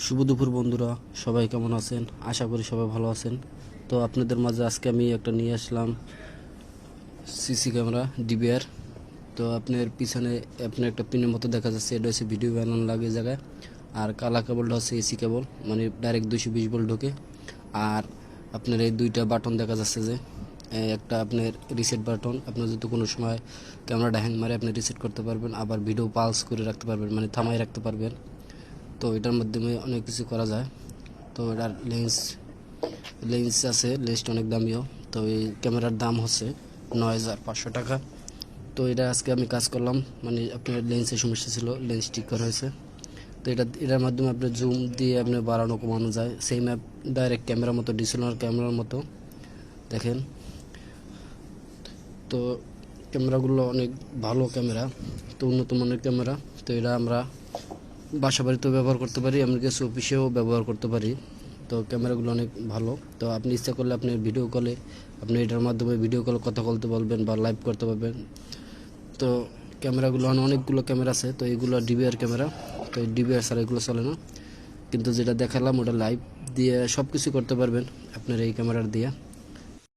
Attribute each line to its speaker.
Speaker 1: শুভ দুপুর বন্ধুরা, সবাই কেমন আছেন? আশা করি সবাই ভালো আছেন। তো আপনাদের মাঝে আজকে আমি একটা নিয়ে আসলাম সিসি ক্যামেরা ডিবিআর। তো আপনার পিছনে আপনার একটা পিনের মতো দেখা যাচ্ছে, এটা হচ্ছে ভিডিও বানানো লাগে জায়গায়। আর কালা কেবলটা হচ্ছে এসি কেবল, মানে ডাইরেক্ট 220 ভোল্ট ঢোকে। আর আপনার এই দুইটা বাটন দেখা যাচ্ছে যে একটা আপনার রিসেট বাটন, আপনার যদি কোনো সময় ক্যামেরাটা হ্যাং মারে আপনি রিসেট করতে পারবেন, আবার ভিডিও পালস করে রাখতে পারবেন, মানে থামাই রাখতে পারবেন। তো এটার মাধ্যমে অনেক কিছু করা যায়। তো এটার লেন্স আছে, লেন্সটা অনেক দামিও। তো এই ক্যামেরার দাম হচ্ছে 9,500 টাকা। তো এটা আজকে আমি কাজ করলাম, মানে আপনার লেন্সের সমস্যা ছিল, লেন্স ঠিক করা হয়েছে। তো এটার মাধ্যমে আপনার জুম দিয়ে আপনি বাড়ানো কমানো যায়, সেম অ্যাপ ডাইরেক্ট ক্যামেরার মতো, ডিএসএলআর ক্যামেরার মতো দেখেন। তো ক্যামেরাগুলো অনেক ভালো ক্যামেরা, তো উন্নত মানের ক্যামেরা। তো এটা আমরা বাসা বাড়িতেও ব্যবহার করতে পারি, এমনকি কিছু অফিসেও ব্যবহার করতে পারি। তো ক্যামেরাগুলো অনেক ভালো। তো আপনি ইচ্ছা করলে আপনি ভিডিও কলে, আপনি এটার মাধ্যমে ভিডিও কলে কথা বলতে পারবেন বা লাইভ করতে পারবেন। তো ক্যামেরাগুলো অনেকগুলো ক্যামেরা আছে, তো এইগুলো ডিবিআর ক্যামেরা। তো এই ডিবিআর ছাড়া এগুলো চলে না, কিন্তু যেটা দেখালাম ওটা লাইভ দিয়ে সব কিছু করতে পারবেন আপনার এই ক্যামেরার দিয়ে।